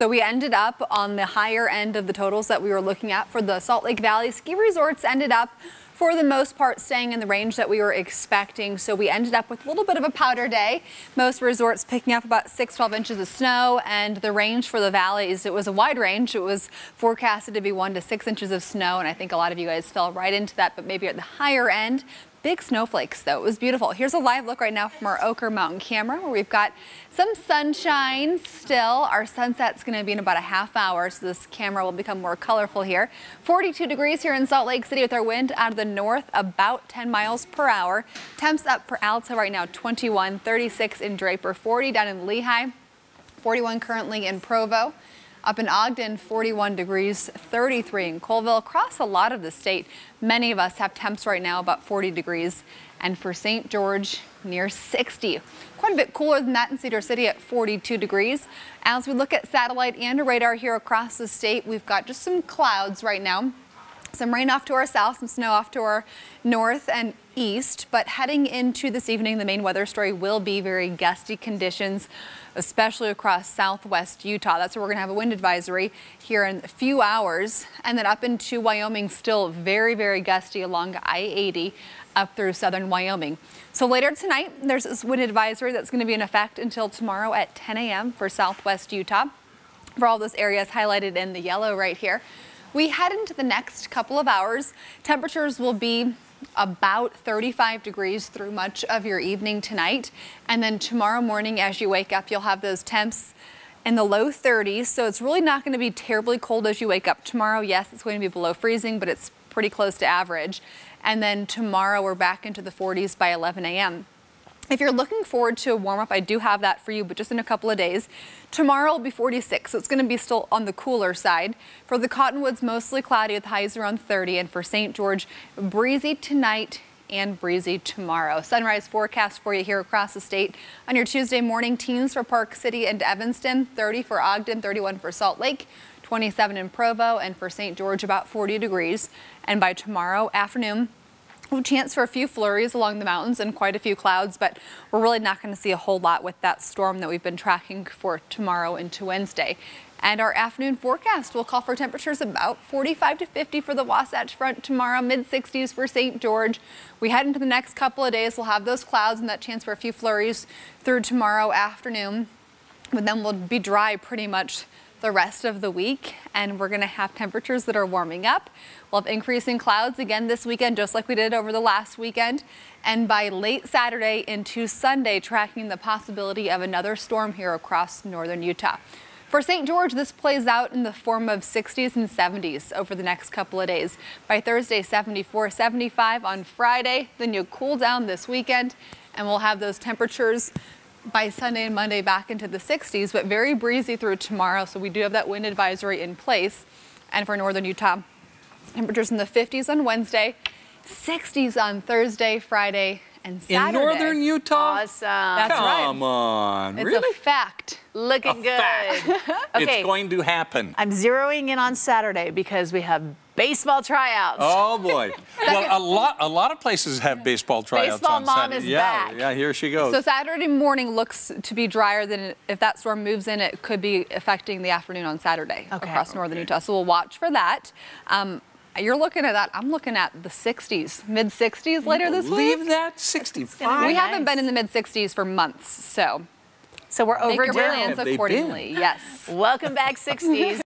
So we ended up on the higher end of the totals that we were looking at for the Salt Lake Valley. Ski resorts ended up, for the most part, staying in the range that we were expecting. So we ended up with a little bit of a powder day. Most resorts picking up about 6-12 inches of snow, and the range for the valleys, it was a wide range. It was forecasted to be 1 to 6 inches of snow, and I think a lot of you guys fell right into that, but maybe at the higher end. Big snowflakes, though. It was beautiful. Here's a live look right now from our Oquirrh Mountain camera, where we've got some sunshine still. Our sunset's going to be in about a half hour, so this camera will become more colorful here. 42 degrees here in Salt Lake City with our wind out of the north, about 10 miles per hour. Temps up for Alta right now, 21, 36 in Draper, 40 down in Lehigh, 41 currently in Provo. Up in Ogden, 41 degrees, 33 in Colville. Across a lot of the state, many of us have temps right now about 40 degrees. And for St. George, near 60. Quite a bit cooler than that in Cedar City at 42 degrees. As we look at satellite and radar here across the state, we've got just some clouds right now. Some rain off to our south, some snow off to our north and east, but heading into this evening, the main weather story will be very gusty conditions, especially across southwest Utah. That's where we're going to have a wind advisory here in a few hours, and then up into Wyoming, still very, very gusty along I-80 up through southern Wyoming. So later tonight, there's this wind advisory that's going to be in effect until tomorrow at 10 a.m. for southwest Utah, for all those areas highlighted in the yellow right here. We head into the next couple of hours. Temperatures will be about 35 degrees through much of your evening tonight. And then tomorrow morning, as you wake up, you'll have those temps in the low 30s. So it's really not going to be terribly cold as you wake up tomorrow. Yes, it's going to be below freezing, but it's pretty close to average. And then tomorrow, we're back into the 40s by 11 a.m. If you're looking forward to a warm-up, I do have that for you, but just in a couple of days. Tomorrow will be 46, so it's going to be still on the cooler side. For the Cottonwoods, mostly cloudy with highs around 30, and for St. George, breezy tonight and breezy tomorrow. Sunrise forecast for you here across the state on your Tuesday morning. Teens for Park City and Evanston, 30 for Ogden, 31 for Salt Lake, 27 in Provo, and for St. George, about 40 degrees. And by tomorrow afternoon, a chance for a few flurries along the mountains and quite a few clouds, but we're really not going to see a whole lot with that storm that we've been tracking for tomorrow into Wednesday. And our afternoon forecast will call for temperatures about 45 to 50 for the Wasatch Front tomorrow, mid-60s for St. George. We head into the next couple of days, we'll have those clouds and that chance for a few flurries through tomorrow afternoon, but then we'll be dry pretty much the rest of the week, and we're going to have temperatures that are warming up. We'll have increasing clouds again this weekend, just like we did over the last weekend. And by late Saturday into Sunday, tracking the possibility of another storm here across northern Utah. For St. George, this plays out in the form of 60s and 70s over the next couple of days. By Thursday, 74, 75 on Friday. Then you'll cool down this weekend, and we'll have those temperatures by Sunday and Monday back into the 60s, but very breezy through tomorrow. So we do have that wind advisory in place. And for northern Utah, temperatures in the 50s on Wednesday, 60s on Thursday, Friday, and Saturday. In northern Utah? Awesome. That's right. Come on. It's really? a fact. Looking good. Okay. It's going to happen. I'm zeroing in on Saturday because we have baseball tryouts. Oh boy. Well, a lot of places have baseball tryouts Baseball on mom Saturday. is back. Yeah, here she goes. So Saturday morning looks to be drier than if that storm moves in, it could be affecting the afternoon on Saturday across northern Utah. So we'll watch for that. You're looking at that. I'm looking at the 60s, mid-60s later this week. Leave that 65. We haven't been in the mid-60s for months, so So we're overdue. Make your plans accordingly. Yes. Welcome back, 60s.